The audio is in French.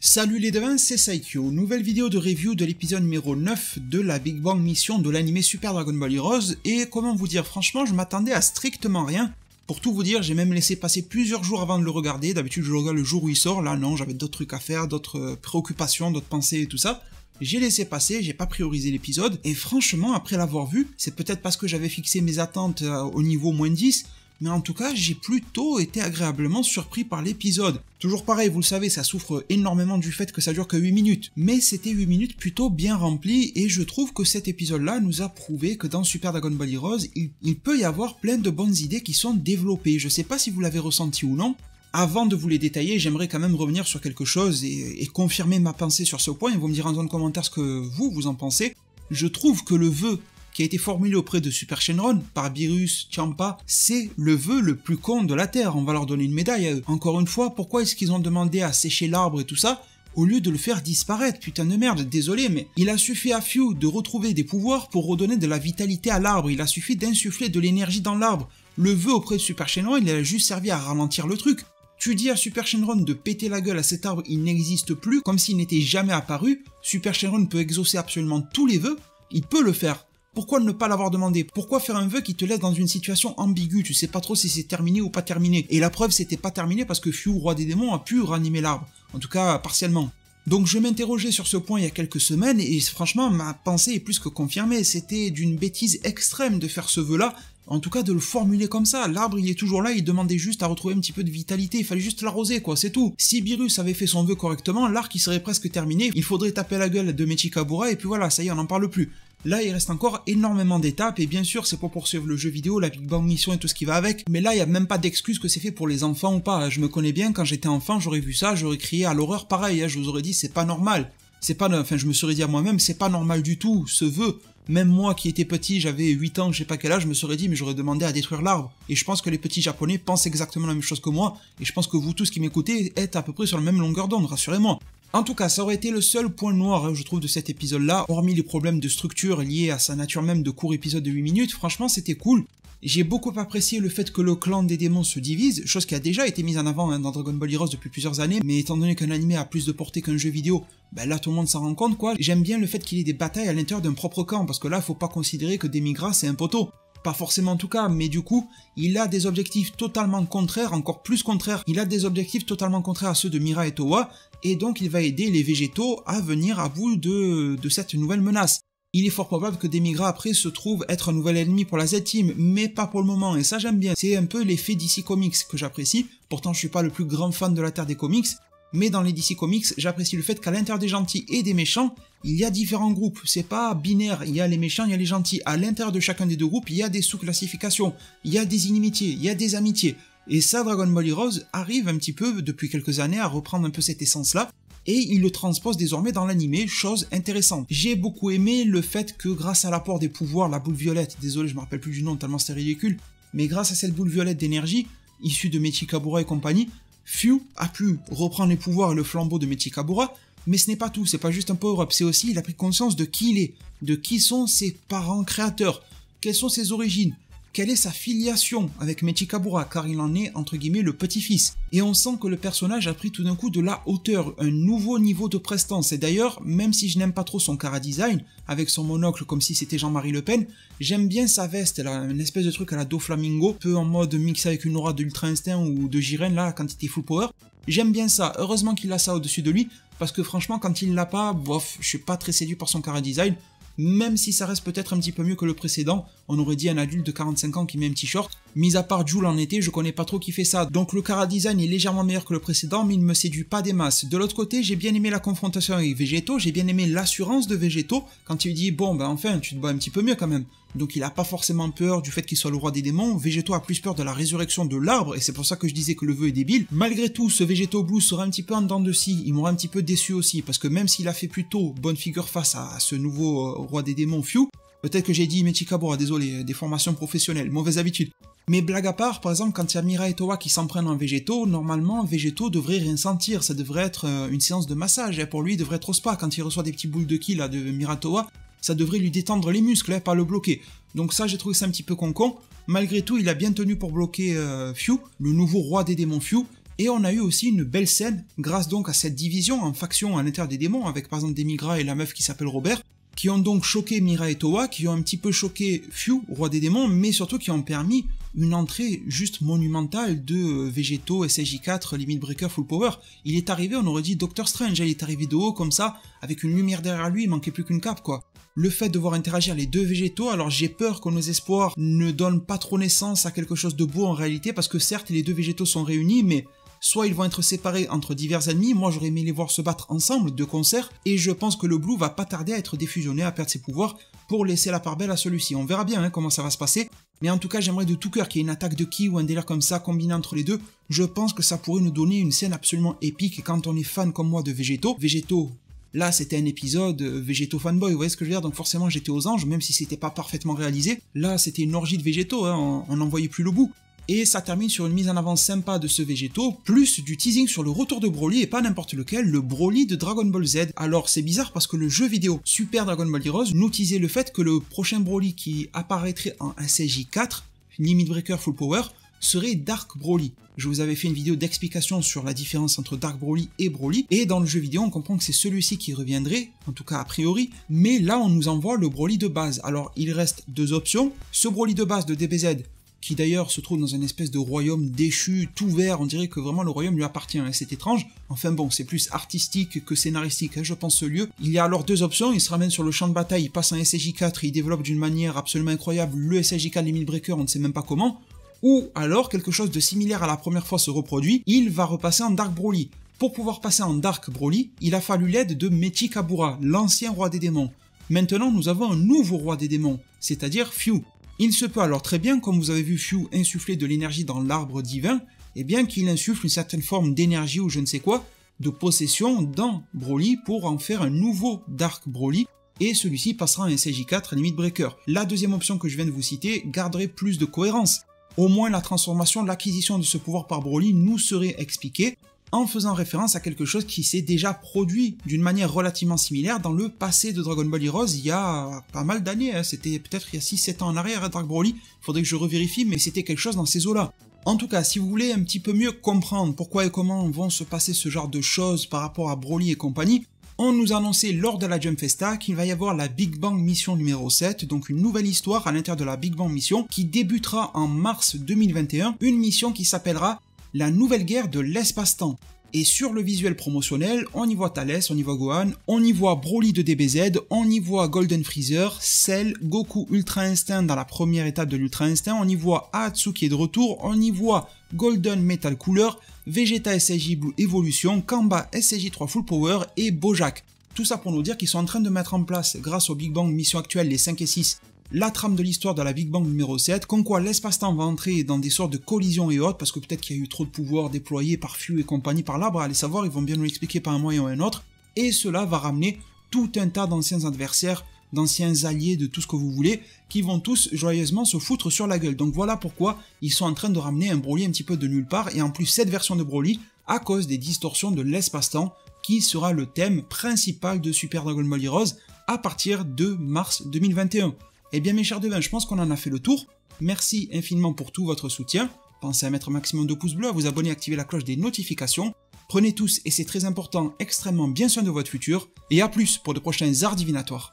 Salut les devins, c'est Saikyo, nouvelle vidéo de review de l'épisode numéro 9 de la Big Bang Mission de l'anime Super Dragon Ball Heroes, et comment vous dire, franchement je m'attendais à strictement rien. Pour tout vous dire, j'ai même laissé passer plusieurs jours avant de le regarder, d'habitude je le regarde le jour où il sort, là non, j'avais d'autres trucs à faire, d'autres préoccupations, d'autres pensées et tout ça. J'ai laissé passer, j'ai pas priorisé l'épisode, et franchement après l'avoir vu, c'est peut-être parce que j'avais fixé mes attentes au niveau -10, mais en tout cas, j'ai plutôt été agréablement surpris par l'épisode. Toujours pareil, vous le savez, ça souffre énormément du fait que ça dure que 8 minutes. Mais c'était 8 minutes plutôt bien remplies, et je trouve que cet épisode-là nous a prouvé que dans Super Dragon Ball Heroes, il peut y avoir plein de bonnes idées qui sont développées. Je sais pas si vous l'avez ressenti ou non. Avant de vous les détailler, j'aimerais quand même revenir sur quelque chose et confirmer ma pensée sur ce point, et vous me direz en zone de commentaire ce que vous en pensez. Je trouve que le vœu qui a été formulé auprès de Super Shenron par Beerus, Champa, c'est le vœu le plus con de la Terre, on va leur donner une médaille à eux. Encore une fois, pourquoi est-ce qu'ils ont demandé à sécher l'arbre et tout ça, au lieu de le faire disparaître? Putain de merde, désolé, mais il a suffi à Few de retrouver des pouvoirs pour redonner de la vitalité à l'arbre, il a suffi d'insuffler de l'énergie dans l'arbre. Le vœu auprès de Super Shenron, il a juste servi à ralentir le truc. Tu dis à Super Shenron de péter la gueule à cet arbre, il n'existe plus, comme s'il n'était jamais apparu. Super Shenron peut exaucer absolument tous les vœux, il peut le faire. Pourquoi ne pas l'avoir demandé? Pourquoi faire un vœu qui te laisse dans une situation ambiguë? Tu sais pas trop si c'est terminé ou pas terminé. Et la preuve, c'était pas terminé parce que Few, roi des démons, a pu ranimer l'arbre. En tout cas, partiellement. Donc je m'interrogeais sur ce point il y a quelques semaines, et franchement, ma pensée est plus que confirmée. C'était d'une bêtise extrême de faire ce vœu-là. En tout cas, de le formuler comme ça. L'arbre, il est toujours là, il demandait juste à retrouver un petit peu de vitalité, il fallait juste l'arroser, quoi, c'est tout. Si Beerus avait fait son vœu correctement, l'arc, il serait presque terminé, il faudrait taper la gueule de Mechikabura, et puis voilà, ça y est, on n'en parle plus. Là, il reste encore énormément d'étapes, et bien sûr, c'est pour poursuivre le jeu vidéo, la Big Bang Mission et tout ce qui va avec, mais là, il n'y a même pas d'excuse que c'est fait pour les enfants ou pas. Je me connais bien, quand j'étais enfant, j'aurais vu ça, j'aurais crié à l'horreur pareil, je vous aurais dit, c'est pas normal. Enfin, je me serais dit à moi-même, c'est pas normal du tout, ce vœu. Même moi qui étais petit, j'avais 8 ans, je sais pas quel âge, je me serais dit, mais j'aurais demandé à détruire l'arbre. Et je pense que les petits japonais pensent exactement la même chose que moi, et je pense que vous tous qui m'écoutez êtes à peu près sur la même longueur d'onde, rassurez-moi. En tout cas, ça aurait été le seul point noir, je trouve, de cet épisode-là, hormis les problèmes de structure liés à sa nature même de court épisode de 8 minutes, franchement c'était cool. J'ai beaucoup apprécié le fait que le clan des démons se divise, chose qui a déjà été mise en avant dans Dragon Ball Heroes depuis plusieurs années, mais étant donné qu'un anime a plus de portée qu'un jeu vidéo, ben là tout le monde s'en rend compte quoi. J'aime bien le fait qu'il y ait des batailles à l'intérieur d'un propre camp, parce que là faut pas considérer que Demigra c'est un poteau. Pas forcément en tout cas, mais du coup, il a des objectifs totalement contraires, encore plus contraires, il a des objectifs totalement contraires à ceux de Mira et Towa, et donc il va aider les végétaux à venir à bout de cette nouvelle menace. Il est fort probable que Demigra après se trouve être un nouvel ennemi pour la Z-Team, mais pas pour le moment, et ça j'aime bien. C'est un peu l'effet DC Comics que j'apprécie, pourtant je suis pas le plus grand fan de la Terre des comics, mais dans les DC Comics, j'apprécie le fait qu'à l'intérieur des gentils et des méchants, il y a différents groupes, c'est pas binaire, il y a les méchants, il y a les gentils, à l'intérieur de chacun des deux groupes, il y a des sous-classifications, il y a des inimitiés, il y a des amitiés, et ça Dragon Ball Heroes arrive un petit peu, depuis quelques années, à reprendre un peu cette essence-là, et il le transpose désormais dans l'anime, chose intéressante. J'ai beaucoup aimé le fait que grâce à l'apport des pouvoirs, la boule violette, désolé je me rappelle plus du nom tellement c'était ridicule, mais grâce à cette boule violette d'énergie, issue de Mechikabura et compagnie, Few a pu reprendre les pouvoirs et le flambeau de Mechikabura, mais ce n'est pas tout, c'est pas juste un power-up, c'est aussi il a pris conscience de qui il est, de qui sont ses parents créateurs, quelles sont ses origines, quelle est sa filiation avec Mechikabura, car il en est entre guillemets le petit-fils. Et on sent que le personnage a pris tout d'un coup de la hauteur, un nouveau niveau de prestance, et d'ailleurs, même si je n'aime pas trop son chara-design, avec son monocle comme si c'était Jean-Marie Le Pen, j'aime bien sa veste, là, une espèce de truc à la Doflamingo, peu en mode mix avec une aura d'Ultra Instinct ou de Jiren là, quand il était full power. J'aime bien ça, heureusement qu'il a ça au-dessus de lui, parce que franchement quand il l'a pas, bof, je suis pas très séduit par son chara-design, même si ça reste peut-être un petit peu mieux que le précédent, on aurait dit un adulte de 45 ans qui met un petit short. Mis à part Joule en été, je connais pas trop qui fait ça, donc le chara-design est légèrement meilleur que le précédent, mais il me séduit pas des masses. De l'autre côté, j'ai bien aimé la confrontation avec Végéto, j'ai bien aimé l'assurance de Végéto, quand il lui dit « Bon, ben enfin, tu te bats un petit peu mieux quand même ». Donc il a pas forcément peur du fait qu'il soit le roi des démons, Végéto a plus peur de la résurrection de l'arbre, et c'est pour ça que je disais que le vœu est débile. Malgré tout, ce Végéto Blue sera un petit peu en dents de scie, il m'aura un petit peu déçu aussi, parce que même s'il a fait plutôt bonne figure face à ce nouveau roi des démons Few, peut-être que j'ai dit Mechikabura, désolé, des formations professionnelles, mauvaise habitude. Mais blague à part, par exemple, quand il y a Mira et Towa qui s'en prennent en Végéto, normalement, Végéto devrait rien sentir, ça devrait être une séance de massage, pour lui, il devrait être au spa, quand il reçoit des petits boules de ki là, de Mira Towa, ça devrait lui détendre les muscles, pas le bloquer. Donc ça, j'ai trouvé ça un petit peu con-con. Malgré tout, il a bien tenu pour bloquer Few, le nouveau roi des démons Few, Et on a eu aussi une belle scène, grâce donc à cette division en factions à l'intérieur des démons, avec par exemple Demigra et la meuf qui s'appelle Robert, qui ont donc choqué Mira et Towa, qui ont un petit peu choqué Few, roi des démons, mais surtout qui ont permis une entrée juste monumentale de Végéto, SSJ4, Limit Breaker, Full Power. Il est arrivé, on aurait dit Doctor Strange, il est arrivé de haut comme ça, avec une lumière derrière lui, il manquait plus qu'une cape quoi. Le fait de voir interagir les deux végétaux, alors j'ai peur que nos espoirs ne donnent pas trop naissance à quelque chose de beau en réalité, parce que certes les deux végétaux sont réunis, mais soit ils vont être séparés entre divers ennemis, moi j'aurais aimé les voir se battre ensemble, de concert, et je pense que le Blue va pas tarder à être défusionné, à perdre ses pouvoirs, pour laisser la part belle à celui-ci. On verra bien comment ça va se passer, mais en tout cas j'aimerais de tout cœur qu'il y ait une attaque de Ki ou un délire comme ça combiné entre les deux. Je pense que ça pourrait nous donner une scène absolument épique, et quand on est fan comme moi de Végéto, là c'était un épisode Végéto fanboy, vous voyez ce que je veux dire, donc forcément j'étais aux anges, même si c'était pas parfaitement réalisé. Là c'était une orgie de Végéto, on n'en voyait plus le bout. Et ça termine sur une mise en avant sympa de ce Végéto, plus du teasing sur le retour de Broly, et pas n'importe lequel, le Broly de Dragon Ball Z. Alors c'est bizarre parce que le jeu vidéo Super Dragon Ball Heroes nous teasait le fait que le prochain Broly qui apparaîtrait en SSJ4, Limit Breaker Full Power, serait Dark Broly. Je vous avais fait une vidéo d'explication sur la différence entre Dark Broly et Broly, et dans le jeu vidéo on comprend que c'est celui-ci qui reviendrait, en tout cas a priori, mais là on nous envoie le Broly de base. Alors il reste deux options, ce Broly de base de DBZ, qui d'ailleurs se trouve dans une espèce de royaume déchu, tout vert, on dirait que vraiment le royaume lui appartient, c'est étrange. Enfin bon, c'est plus artistique que scénaristique, je pense ce lieu. Il y a alors deux options, il se ramène sur le champ de bataille, il passe en SSJ4 et il développe d'une manière absolument incroyable le SSJ4 Limit Breaker, on ne sait même pas comment. Ou alors quelque chose de similaire à la première fois se reproduit, il va repasser en Dark Broly. Pour pouvoir passer en Dark Broly, il a fallu l'aide de Mechi Kabura, l'ancien roi des démons. Maintenant nous avons un nouveau roi des démons, c'est-à-dire Few. Il se peut alors très bien, comme vous avez vu Few insuffler de l'énergie dans l'arbre divin, et bien qu'il insuffle une certaine forme d'énergie ou je ne sais quoi, de possession dans Broly pour en faire un nouveau Dark Broly, et celui-ci passera en SSJ4 Limit Breaker. La deuxième option que je viens de vous citer garderait plus de cohérence. Au moins la transformation, l'acquisition de ce pouvoir par Broly nous serait expliquée, en faisant référence à quelque chose qui s'est déjà produit d'une manière relativement similaire dans le passé de Dragon Ball Heroes il y a pas mal d'années, c'était peut-être il y a 6-7 ans en arrière, Dark Broly, faudrait que je revérifie, mais c'était quelque chose dans ces eaux-là. En tout cas, si vous voulez un petit peu mieux comprendre pourquoi et comment vont se passer ce genre de choses par rapport à Broly et compagnie, on nous a annoncé lors de la Jump Festa qu'il va y avoir la Big Bang Mission numéro 7, donc une nouvelle histoire à l'intérieur de la Big Bang Mission qui débutera en mars 2021, une mission qui s'appellera la nouvelle guerre de l'espace-temps. Et sur le visuel promotionnel, on y voit Thales, on y voit Gohan, on y voit Broly de DBZ, on y voit Golden Freezer, Cell, Goku Ultra Instinct dans la première étape de l'Ultra Instinct, on y voit Ahatsu qui est de retour, on y voit Golden Metal Cooler, Vegeta SSJ Blue Evolution, Kamba SSJ3 Full Power et Bojack. Tout ça pour nous dire qu'ils sont en train de mettre en place, grâce au Big Bang mission actuelle, les 5 et 6, la trame de l'histoire de la Big Bang numéro 7, comme quoi l'espace-temps va entrer dans des sortes de collisions et autres, parce que peut-être qu'il y a eu trop de pouvoirs déployés par Few et compagnie par l'arbre, allez savoir, ils vont bien nous l'expliquer par un moyen ou un autre, et cela va ramener tout un tas d'anciens adversaires, d'anciens alliés, de tout ce que vous voulez, qui vont tous joyeusement se foutre sur la gueule. Donc voilà pourquoi ils sont en train de ramener un Broly un petit peu de nulle part, et en plus cette version de Broly, à cause des distorsions de l'espace-temps, qui sera le thème principal de Super Dragon Ball Heroes à partir de mars 2021. Eh bien mes chers devins, je pense qu'on en a fait le tour. Merci infiniment pour tout votre soutien. Pensez à mettre un maximum de pouces bleus, à vous abonner et activer la cloche des notifications. Prenez tous, et c'est très important, extrêmement bien soin de votre futur. Et à plus pour de prochains arts divinatoires.